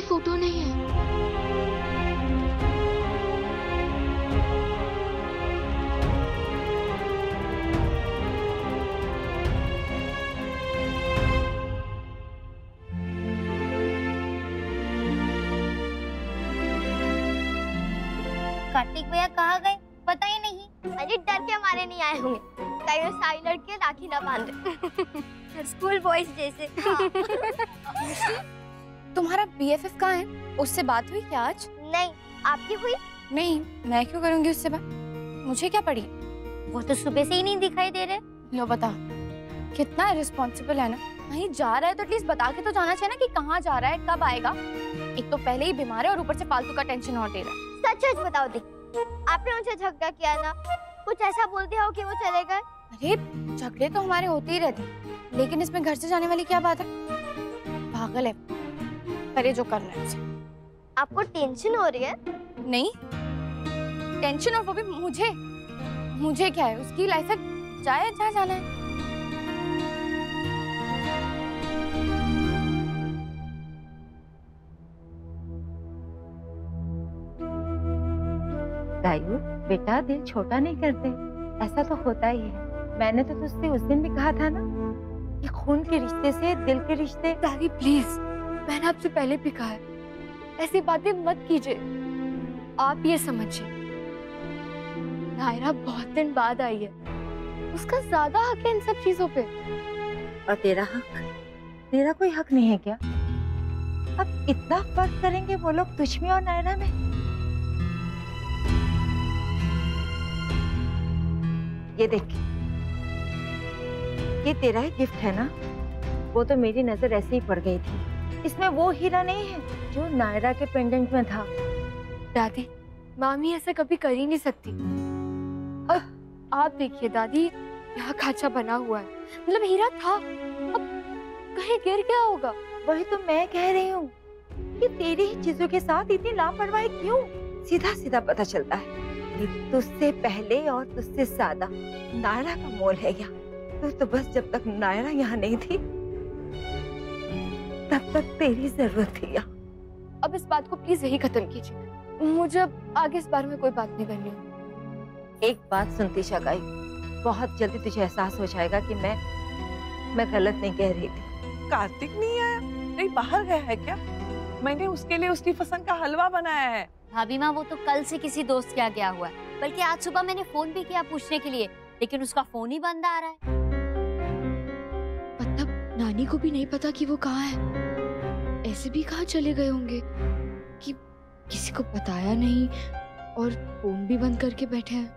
Photo नहीं है। कार्तिक भैया कहाँ गए पता ही नहीं। अरे डर के हमारे नहीं आए होंगे, कहीं वो सारी लड़के राखी ना बांधे। स्कूल बॉयज जैसे। तुम्हारा बीएफएफ कहाँ है? उससे बात हुई क्या आज? नहीं, आपकी हुई? नहीं, मैं क्यों करूंगी उससे बात? मुझे क्या पड़ी? वो तो सुबह से ही नहीं दिखाई दे रहे। लो बता, कितना रिस्पॉन्सिबल है ना। कहीं जा रहा है तो एटलीस्ट बता के तो जाना चाहिए ना कि कहाँ जा रहा है, कब आएगा। एक तो पहले ही बीमार है और ऊपर से फालतू का टेंशन और दे रहा है। सच सच बताओ दी, आपने उनसे झगड़ा किया ना? कुछ ऐसा बोल दिया हो कि वो चले गए? अरे झगड़े तो हमारे होते ही रहते, लेकिन इसमें घर से जाने वाली क्या बात है? पागल है, करे जो करना है उसे। आपको टेंशन हो रही है? नहीं टेंशन, और वो भी मुझे। मुझे क्या है, उसकी लाइफ है, जाए जहाँ जाना है। गायू बेटा, दिल छोटा नहीं करते, ऐसा तो होता ही है। मैंने तो तुझसे उस दिन भी कहा था ना कि खून के रिश्ते से दिल के रिश्ते। दादी प्लीज, मैंने आपसे पहले भी कहा है, ऐसी बातें मत कीजिए। आप ये समझिए, नायरा बहुत दिन बाद आई है, उसका ज्यादा हक है इन सब चीजों पे। और तेरा हक? तेरा कोई हक नहीं है क्या? अब इतना फर्क करेंगे वो लोग तुझ में और नायरा में? ये देख, ये तेरा ही गिफ्ट है ना? वो तो मेरी नजर ऐसे ही पड़ गई थी। इसमें वो हीरा नहीं है जो नायरा के पेंडेंट में था। दादी, मामी ऐसा कभी कर ही नहीं सकती। और आप देखिए दादी, यहाँ खाचा बना हुआ है, मतलब हीरा था, अब कहीं गिर गया होगा। वही तो मैं कह रही हूँ कि तेरी ही चीजों के साथ इतनी लापरवाही क्यों? सीधा सीधा पता चलता है कि तुझसे पहले और तुझसे ज्यादा नायरा का मोल है यहाँ। तो बस जब तक नायरा यहाँ नहीं थी तब तक तेरी जरूरत थी यहाँ। अब इस बात को प्लीज यही खत्म कीजिए, मुझे अब आगे इस बारे में कोई बात नहीं करनी है। एक बात सुनती शगाई, बहुत जल्दी तुझे एहसास हो जाएगा कि मैं गलत नहीं कह रही थी। कार्तिक नहीं आया? नहीं, बाहर गया है क्या? मैंने उसके लिए उसकी पसंद का हलवा बनाया है। भाभी माँ, वो तो कल से किसी दोस्त के यहाँ गया हुआ है, बल्कि आज सुबह मैंने फोन भी किया पूछने के लिए, लेकिन उसका फोन ही बंद आ रहा है। मतलब नानी को भी नहीं पता कि वो कहाँ है? ऐसे भी कहाँ चले गए होंगे कि किसी को बताया नहीं और फोन भी बंद करके बैठे हैं।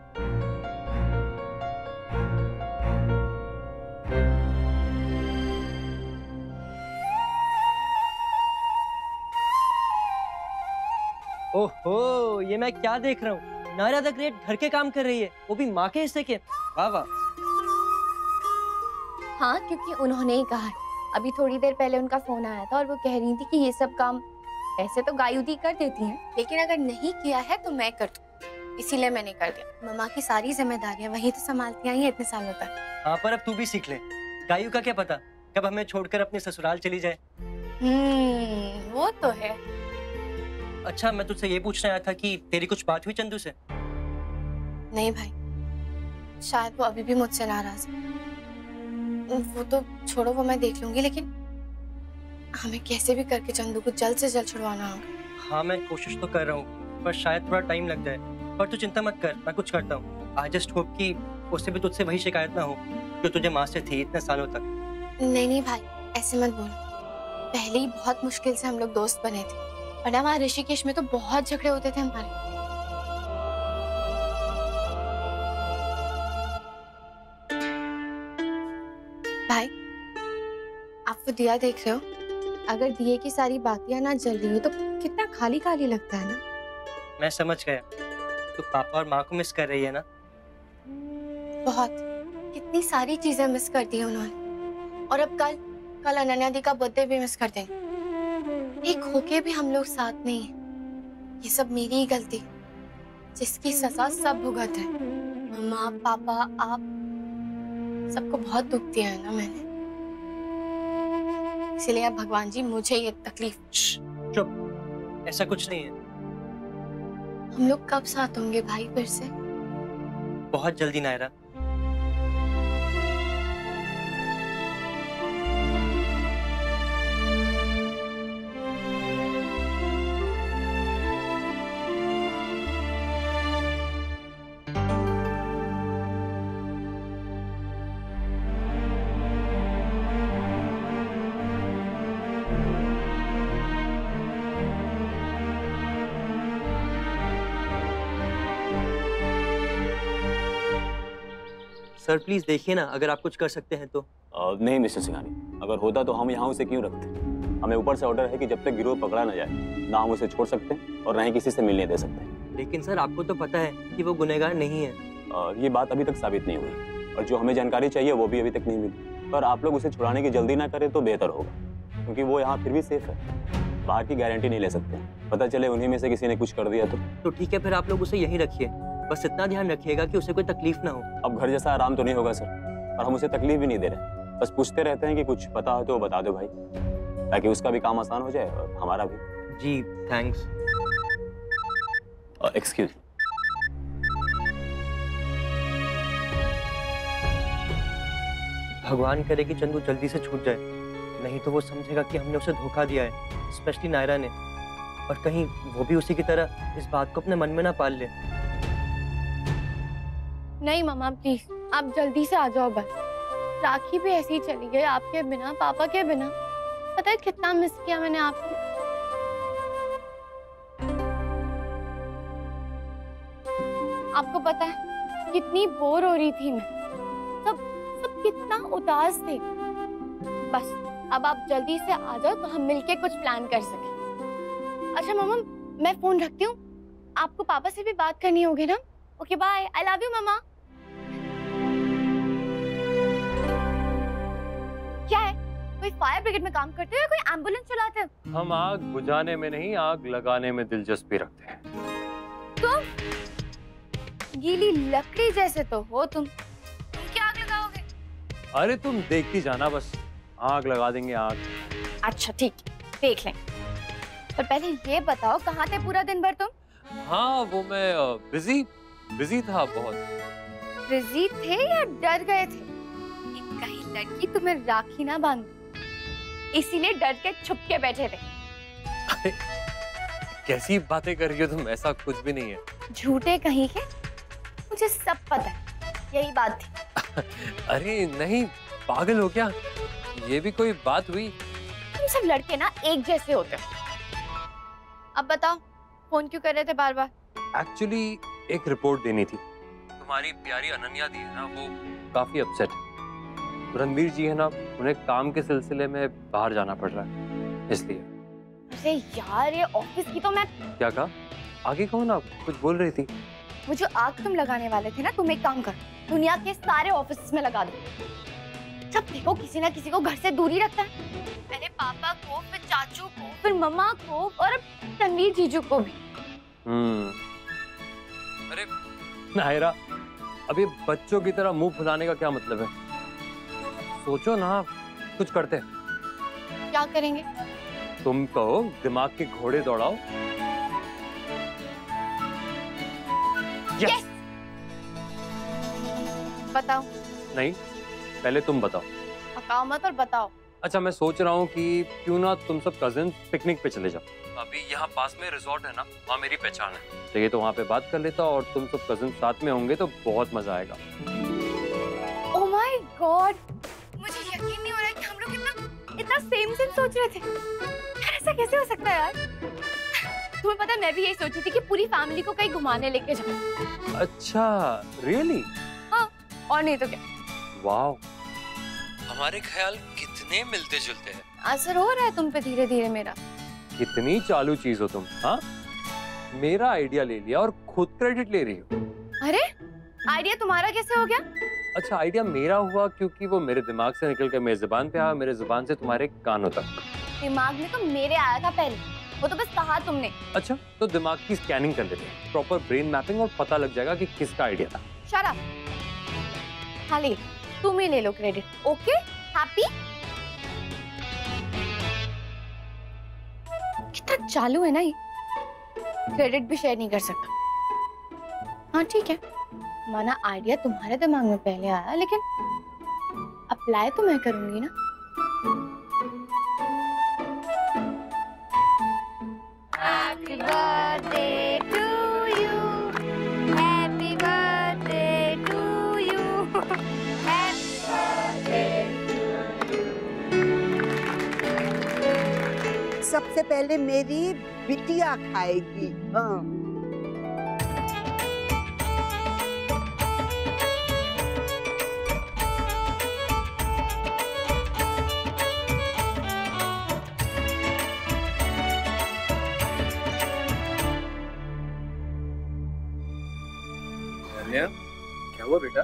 ओहो, ये मैं क्या देख रहा हूँ? नायरा द ग्रेट घर के काम कर रही है, वो भी माँ के हिस्से के। वाह वाह। हाँ, क्योंकि उन्होंने ही कहा है। अभी थोड़ी देर पहले उनका फोन आया था और वो कह रही थी कि ये सब काम ऐसे तो गायू दी कर देती हैं, लेकिन अगर नहीं किया है तो मैं कर दूँ, इसीलिए मैंने कर दिया। मम्मा की सारी जिम्मेदारियां वही तो संभालती आई है इतने सालों तक। हाँ, पर अब तू भी सीख ले। गायू का क्या पता कब हमें छोड़कर अपने ससुराल चली जाए। वो तो है। अच्छा, मैं तुझसे ये पूछने आया था कि तेरी कुछ बात हुई चंदू से? नहीं भाई, शायद वो अभी भी मुझसे नाराज है। वो तो छोड़ो, वो मैं देख लूंगी, लेकिन हमें कैसे भी करके चंदू को जल्द से जल्द छुड़वाना होगा। हाँ, मैं कोशिश तो कर रहा हूँ, पर शायद थोड़ा टाइम लग जाए। पर तू चिंता मत कर, मैं कुछ करता हूँ। आई जस्ट होप कि उससे भी तुझसे वही शिकायत ना हो जो तुझे माँ से थी इतने सालों तक। नहीं नहीं भाई, ऐसे मत बोलो। पहले ही बहुत मुश्किल से हम लोग दोस्त बने थे, और ना वहाँ ऋषिकेश में तो बहुत झगड़े होते थे हमारे। भाई, आप वो दिया देख रहे हो? अगर दिए की सारी बातियां ना जल रही हो तो कितना खाली खाली लगता है ना। मैं समझ गया, तू पापा और माँ को मिस कर रही है ना? बहुत, कितनी सारी चीजें मिस कर दी उन्होंने। और अब कल अनन्या दी का बर्थडे भी मिस कर देंगे। एक होके भी हम लोग साथ नहीं है। ये सब मेरी ही गलती, जिसकी सजा सब भुगत है। मम्मा, पापा, आप सबको बहुत दुख दिया है ना मैंने, इसलिए अब भगवान जी मुझे ये तकलीफ। चुप, ऐसा कुछ नहीं है। हम लोग कब साथ होंगे भाई फिर से? बहुत जल्दी नायरा। सर प्लीज देखिए ना, अगर आप कुछ कर सकते हैं तो। नहीं मिस्टर सिंघानी, अगर होता तो हम यहाँ उसे क्यों रखते? हमें ऊपर से ऑर्डर है कि जब तक गिरोह पकड़ा न जाए ना हम उसे छोड़ सकते और ना ही किसी से मिलने दे सकते। लेकिन सर आपको तो पता है कि वो गुनहगार नहीं है। ये बात अभी तक साबित नहीं हुई और जो हमें जानकारी चाहिए वो भी अभी तक नहीं मिली। पर आप लोग उसे छुड़ाने की जल्दी ना करें तो बेहतर होगा, क्योंकि वो यहाँ फिर भी सेफ है। बाहर की गारंटी नहीं ले सकते, पता चले उन्हीं में से किसी ने कुछ कर दिया तो ठीक है, फिर आप लोग उसे यहीं रखिए। बस इतना ध्यान रखिएगा कि उसे कोई तकलीफ ना हो। अब घर जैसा आराम तो नहीं होगा सर, और हम उसे तकलीफ भी नहीं दे रहे, बस पूछते रहते हैं कि कुछ पता हो तो बता दो भाई, ताकि उसका भी काम आसान हो जाए और हमारा भी। जी थैंक्स। एक्सक्यूज। भगवान करे कि चंदू जल्दी से छूट जाए, नहीं तो वो समझेगा कि हमने उसे धोखा दिया है, स्पेशली नायरा ने। और कहीं वो भी उसी की तरह इस बात को अपने मन में ना पाल ले। नहीं मामा प्लीज, आप जल्दी से आ जाओ बस। राखी भी ऐसे ही चली गई आपके बिना, पापा के बिना। पता है कितना मिस किया मैंने आपको। आपको पता है कितनी बोर हो रही थी मैं, सब कितना उदास थे। बस अब आप जल्दी से आ जाओ तो हम मिलके कुछ प्लान कर सकें। अच्छा मामा, मैं फोन रखती हूँ, आपको पापा से भी बात करनी होगी ना। Okay bye, I love you मामा। क्या है, कोई फायर ब्रिगेड में काम करते हो या कोई एम्बुलेंस चलाते हो? हम आग बुझाने में नहीं, आग लगाने में दिलचस्पी रखते हैं। तुम गीली लकड़ी जैसे तो हो तुम क्या आग लगाओगे? अरे तुम देखती जाना, बस आग लगा देंगे आग। अच्छा ठीक है, देख लें। पर पहले ये बताओ कहाँ थे पूरा दिन भर तुम? हाँ वो मैं बिजी था बहुत। बिजी थे या डर गए थे कि कहीं लड़की तुम्हें राखी ना बांध, इसीलिए डर के छुप के बैठे थे? अरे कैसी बातें कर रही हो तुम, ऐसा कुछ भी नहीं है। झूठे कहीं के, मुझे सब पता है, यही बात थी। अरे नहीं, पागल हो क्या, ये भी कोई बात हुई? तुम सब लड़के ना एक जैसे होते हो। अब बताओ फोन क्यों कर रहे थे बार बार? एक्चुअली एक रिपोर्ट देनी थी। तुम्हारी प्यारी अनन्या दी है ना, वो काफी अपसेट है। रणवीर जी है ना, उन्हें काम के सिलसिले में बाहर जाना पड़ रहा है, इसलिए। अरे यार ये ऑफिस की तो मैं। क्या कहा? आगे कहो ना, कुछ बोल रही थी। वो जो आग तुम लगाने वाले थे ना, तुम एक काम करो, दुनिया के सारे ऑफिस में लगा दो। जब देखो किसी ना किसी को घर से दूरी रखता है, पहले पापा को, फिर चाचू को, फिर मम्मा को और अब रणवीर जीजू को भी। अरे नायरा, अब ये बच्चों की तरह मुंह फुलाने का क्या मतलब है? सोचो ना, कुछ करते हैं। क्या करेंगे? तुम कहो, दिमाग के घोड़े दौड़ाओ। यस। बताओ। नहीं, पहले तुम बताओ। पकाओ मत और बताओ। अच्छा, मैं सोच रहा हूँ कि क्यों ना तुम सब कजिन पिकनिक पे चले जाओ। अभी यहाँ पास में रिजॉर्ट है ना, वहाँ मेरी पहचान है, तो ये तो वहाँ पे बात कर लेता और तुम सब कजिन साथ में होंगे तो बहुत मजा आएगा। ओह माय गॉड, मुझे यकीन नहीं हो रहा है कि हम लोग इतना सेम सोच रहे थे। यार ऐसा कैसे हो सकता है यार? तुम्हें पता है, मैं भी यही सोची थी कि पूरी फैमिली को कहीं घुमाने लेके जाऊं। अच्छा, रियली? हाँ, और नहीं तो क्या। वाह, हमारे ख्याल कितने मिलते जुलते हैं। असर हो रहा है तुम पे धीरे धीरे मेरा। कितनी चालू चीज हो तुम। हाँ, मेरा आइडिया ले लिया और खुद क्रेडिट ले रही हो। अरे आइडिया तुम्हारा कैसे हो गया? अच्छा, आइडिया मेरा हुआ क्योंकि वो मेरे दिमाग से निकल कर मेरी जुबान पे आया, मेरे जुबान से तुम्हारे कानों तक। दिमाग में तो मेरे आया था पहले, वो तो बस कहा तुमने। अच्छा, तो दिमाग की स्कैनिंग कर लेते हैं, प्रॉपर ब्रेन मैपिंग, और पता लग जाएगा कि किसका आइडिया था। Shut up. हाँ ले, तुम ही ले लो क्रेडिट। Okay, happy? कितना चालू है ना ये, क्रेडिट भी शेयर नहीं कर सकता। हाँ ठीक है, माना आइडिया तुम्हारे दिमाग में पहले आया, लेकिन अप्लाई तो मैं करूंगी ना। Happy birthday to you. Happy birthday to you. Happy birthday. सबसे पहले मेरी बिटिया खाएगी। हाँ। क्या हुआ बेटा?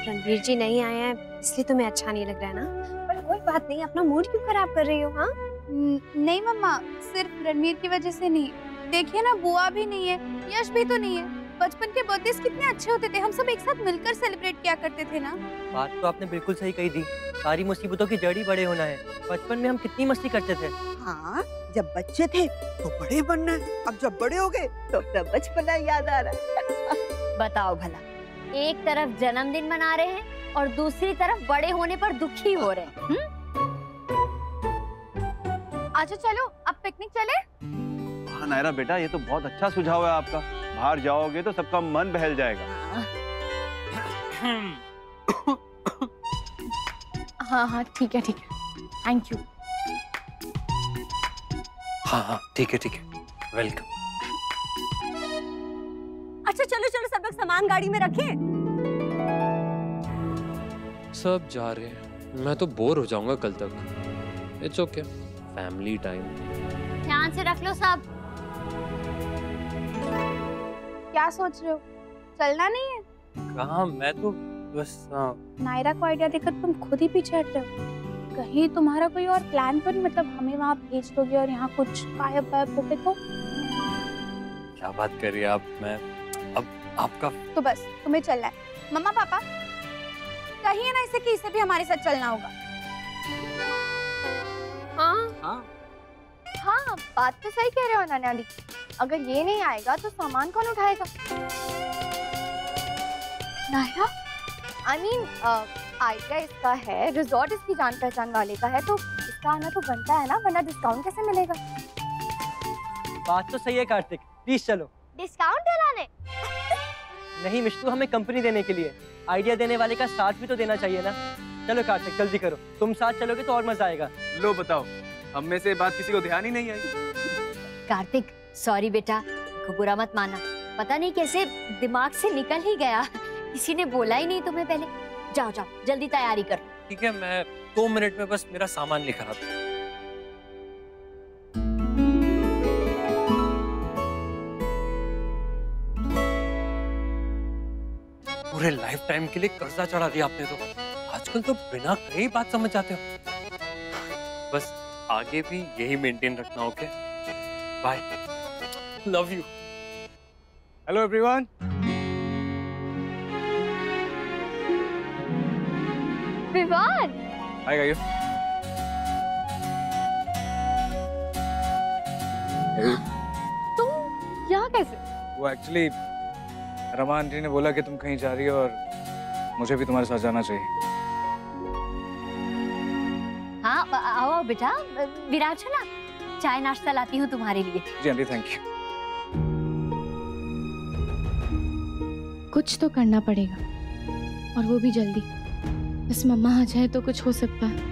रणवीर जी नहीं आए हैं इसलिए तुम्हें अच्छा नहीं लग रहा है ना? पर कोई बात नहीं, अपना मूड क्यों खराब कर रही हो? हाँ नहीं मम्मा, सिर्फ रणवीर की वजह से नहीं। देखिए ना, बुआ भी नहीं है, यश भी तो नहीं है। बचपन के बर्थडे कितने अच्छे होते थे, हम सब एक साथ मिलकर सेलिब्रेट किया करते थे ना। बात तो आपने बिल्कुल सही कही थी, सारी मुसीबतों की जड़ ही बड़े होना है। बचपन में हम कितनी मस्ती करते थे। हाँ, जब बच्चे थे तो बड़े बनना है, अब जब बड़े हो गए तो अपना बचपना याद आ रहा है। बताओ भला, एक तरफ जन्मदिन मना रहे हैं और दूसरी तरफ बड़े होने पर दुखी हो रहे हैं। अच्छा चलो अब पिकनिक चले। हाँ नायरा बेटा, ये तो बहुत अच्छा सुझाव है आपका। बाहर जाओगे तो सबका मन बहल जाएगा। हाँ हाँ ठीक है, थैंक यू। हाँ ठीक है, वेलकम। अच्छा चलो चलो, सब लोग सामान गाड़ी में रखें। सब जा रहे हैं, मैं तो बोर हो जाऊंगा कल तक। It's okay, family time. ध्यान से रख लो सब। क्या सोच रहे हो, चलना नहीं है? कहाँ, मैं तो बस नायरा को आइडिया देकर तुम खुद ही पीछे हट रहे हो। कहीं तुम्हारा कोई और प्लान तो नहीं, मतलब हमें वहाँ भेज दोगे और यहाँ कुछ गायब होगे तो? क्या बात कर रही है आप? मैं अब आपका तो बस तुम्हें चलना है। मम्मा पापा कहिए ना इसे कि इसे भी हमारे साथ चलना होगा। हाँ बात तो सही कह रहे हो अनन्या दी, अगर ये नहीं आएगा तो सामान कौन उठाएगा? नायरा, आई मीन आइडिया इसका है, रिजॉर्ट इसकी जान पहचान वाले का है, तो इसका आना तो बनता है ना, वरना डिस्काउंट कैसे मिलेगा? बात तो सही है कार्तिक, प्लीज चलो। डिस्काउंट दिलाने? नहीं मिष्टू, हमें कंपनी देने के लिए। आइडिया देने वाले का साथ भी तो देना चाहिए ना। चलो कार्तिक जल्दी करो, तुम साथ चलोगे तो और मजा आएगा। लो बताओ, हम में से बात किसी को ध्यान ही नहीं आई। कार्तिक सॉरी बेटा, को बुरा मत माना, पता नहीं कैसे दिमाग से निकल ही गया, किसी ने बोला ही नहीं तुम्हें पहले। जाओ जाओ जल्दी तैयारी कर। ठीक है, मैं 2 मिनट में बस मेरा सामान लेकर आता हूँ। पूरे लाइफ टाइम के लिए कर्जा चढ़ा दिया आपने तो। आजकल तो बिना कही बात समझ जाते हो। बस आगे भी यही मेंटेन रखना, okay? Bye, love you. Hello everyone. Vivaan, hi guys. तुम यहाँ कैसे? वो एक्चुअली रमा आंटी ने बोला कि तुम कहीं जा रही हो और मुझे भी तुम्हारे साथ जाना चाहिए। हाँ आओ बेटा, विराज है ना, चाय नाश्ता लाती हूँ तुम्हारे लिए। जी आंटी, थैंक यू। कुछ तो करना पड़ेगा और वो भी जल्दी, बस मम्मा आ जाए तो कुछ हो सकता है।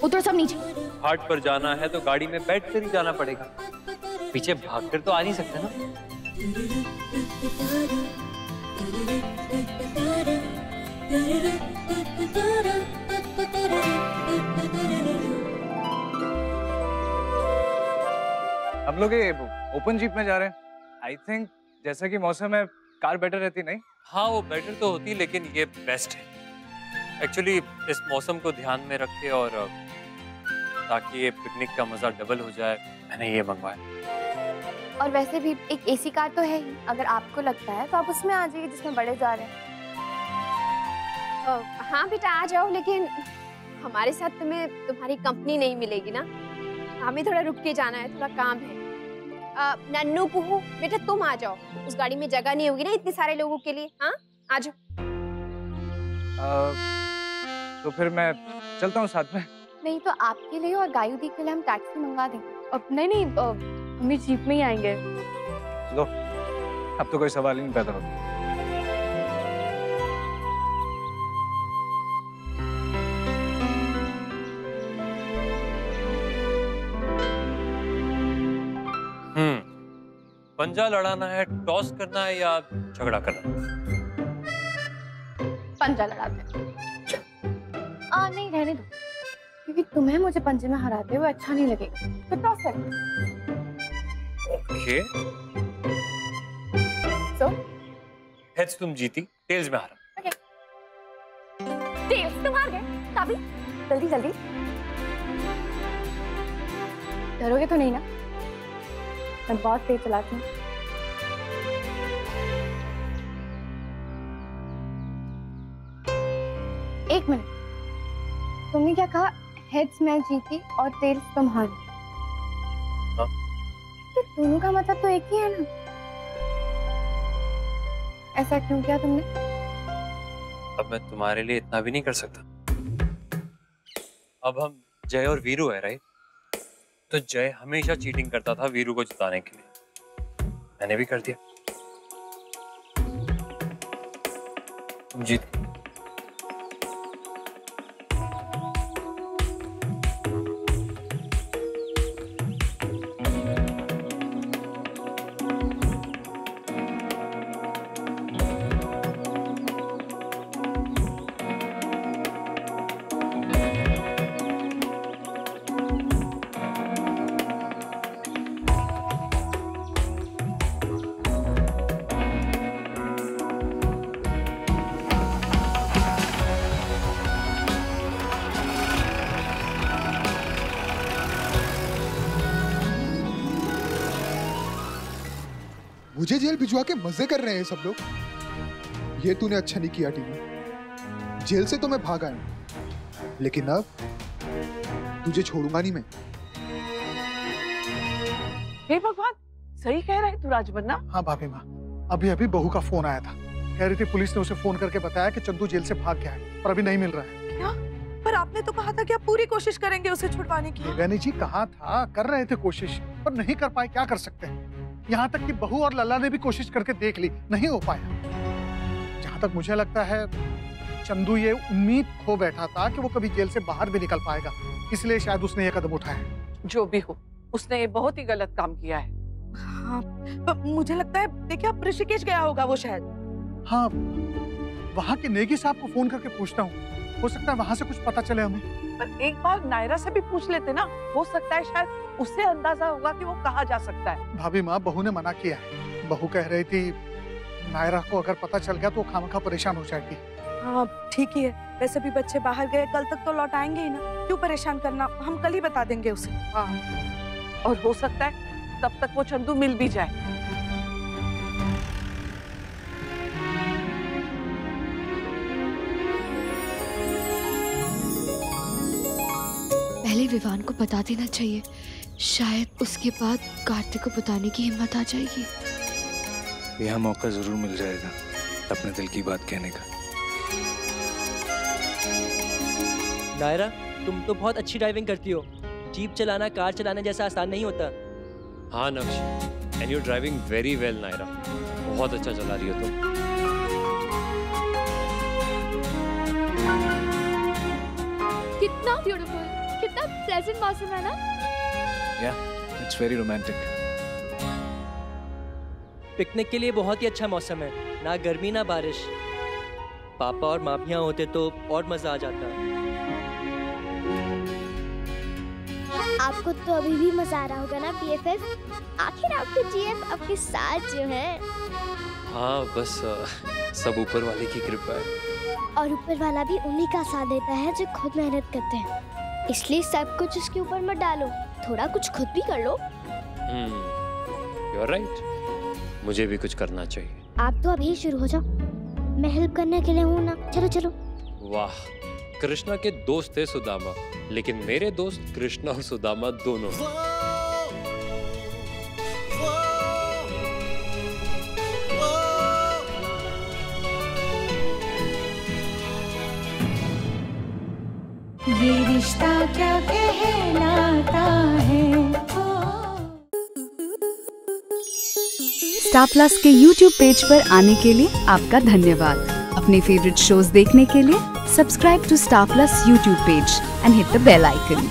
उतरो सब नीचे। घाट पर जाना है तो गाड़ी में बैठ कर ही जाना पड़ेगा, पीछे भागकर तो आ नहीं सकते ना। हम लोग ये ओपन जीप में जा रहे हैं। आई थिंक जैसा कि मौसम है, कार बेटर रहती नहीं? हाँ वो बेटर तो होती, लेकिन ये बेस्ट है एक्चुअली। इस मौसम को ध्यान में रख के और ताकि ये पिकनिक का मजा डबल हो जाए, मैंने ये मंगवाया। और वैसे भी एक एसी कार तो है ही, अगर आपको लगता है तो आप उसमें आ जाइए जिसमें बड़े जा रहे हैं। हाँ बेटा आ जाओ, लेकिन हमारे साथ तुम्हें तुम्हारी कंपनी नहीं मिलेगी ना, हमें थोड़ा रुक के जाना है, थोड़ा काम है। नन्नू पुहू बेटा तुम आ जाओ, उस गाड़ी में जगह नहीं होगी ना इतने सारे लोगों के लिए। हाँ आ जाओ। तो फिर मैं चलता हूँ साथ में। नहीं तो आपके लिए और गायु दी के लिए हम टैक्सी मंगवा देंगे। अब नहीं हम भी जीप में ही आएंगे। लो अब तो कोई सवाल ही नहीं पैदा होता। पंजा लड़ाना है, टॉस करना है या झगड़ा करना है? पंजा लड़ाते हैं। नहीं रहने दो, क्योंकि तुम्हें मुझे पंजे में हराते हुए अच्छा नहीं लगेगा, तो टॉस करें। ओके। सो हेड्स तुम जीती, टेल्स में हारा। ओके। टेल्स तुम हार गए। ताबी जल्दी जल्दी। डरोगे तो नहीं ना? मैं बहुत तेज चलाती हूँ। एक मिनट, तुमने क्या कहा? हेड्स मैं जीती और टेल्स तुम हारी। हाँ? तो दोनों का मतलब तो एक ही है ना? ऐसा क्यों किया तुमने? अब मैं तुम्हारे लिए इतना भी नहीं कर सकता। अब हम जय और वीरू है, राइट? तो जय हमेशा चीटिंग करता था वीरू को जिताने के लिए, मैंने भी कर दिया। तुम जीत। मुझे जेल भिजवा के मजे कर रहे हैं सब लोग। ये तूने अच्छा नहीं किया टीना, जेल से तो मैं भाग आया, लेकिन अब तुझे छोड़ूंगा नहीं मैं। हे भगवान, सही कह रहा है तू राजबन्ना। हाँ भाभी माँ, अभी अभी बहू का फोन आया था, कह रही थी पुलिस ने उसे फोन करके बताया कि चंदू जेल से भाग गया है, पर अभी नहीं मिल रहा है। क्या? पर आपने तो कहा था कि आप पूरी कोशिश करेंगे उसे छुड़वाने की। देवयानी जी कहा था, कर रहे थे कोशिश, पर नहीं कर पाए, क्या कर सकते हैं। यहाँ तक कि बहू और लल्ला ने भी कोशिश करके देख ली, नहीं हो पाया। जहाँ तक मुझे लगता है चंदू ये उम्मीद खो बैठा था कि वो कभी जेल से बाहर भी निकल पाएगा, इसलिए शायद उसने ये कदम उठाया। जो भी हो, उसने ये बहुत ही गलत काम किया है। हाँ, पर मुझे लगता है देखिए अब ऋषिकेश गया होगा वो शायद। हाँ, वहाँ के नेगी साहब को फोन करके पूछता हूँ, हो सकता है वहाँ से कुछ पता चले हमें। पर एक बार नायरा से भी पूछ लेते ना, हो सकता है शायद उससे अंदाजा होगा कि वो कहाँ जा सकता है। भाभी माँ, बहू ने मना किया है। बहू कह रही थी नायरा को अगर पता चल गया तो वो खामखा परेशान हो जाएगी। हाँ ठीक ही है, वैसे भी बच्चे बाहर गए, कल तक तो लौट आएंगे ही ना, क्यों परेशान करना, हम कल ही बता देंगे उसे। हाँ, और हो सकता है तब तक वो चंदू मिल भी जाए। पहले विवान को बता देना चाहिए, शायद उसके बाद कार्तिक को बताने की हिम्मत आ जाएगी। यह मौका जरूर मिल जाएगा अपने दिल की बात कहने का। नायरा, तुम तो बहुत अच्छी ड्राइविंग करती हो। जीप चलाना कार चलाने जैसा आसान नहीं होता। हाँ Naksh, and you driving very well Naira, बहुत अच्छा चला रही हो तुम। कितना ब्यूटीफुल, कितना प्लेजेंट मौसम है ना? Yeah, it's very romantic. Picnic के लिए बहुत ही अच्छा मौसम है, ना गर्मी ना बारिश। पापा और माँ भी यहाँ होते तो और मजा आ जाता। आपको तो अभी भी मजा आ रहा होगा ना BFF? आखिर आपके GF आपके साथ जो है। हाँ बस सब ऊपर वाले की कृपा है। और ऊपर वाला भी उन्हीं का साथ देता है जो खुद मेहनत करते हैं। इसलिए सब कुछ उसके ऊपर मत डालो, थोड़ा कुछ खुद भी कर लो। यू आर राइट, मुझे भी कुछ करना चाहिए। आप तो अभी शुरू हो जाओ, मैं हेल्प करने के लिए हूँ ना। चलो चलो। वाह, कृष्णा के दोस्त थे सुदामा, लेकिन मेरे दोस्त कृष्णा और सुदामा दोनों। ये रिश्ता क्या कहलाता है। स्टार प्लस के YouTube पेज पर आने के लिए आपका धन्यवाद। अपने फेवरेट शोज देखने के लिए subscribe to Star Plus YouTube page and hit the bell icon.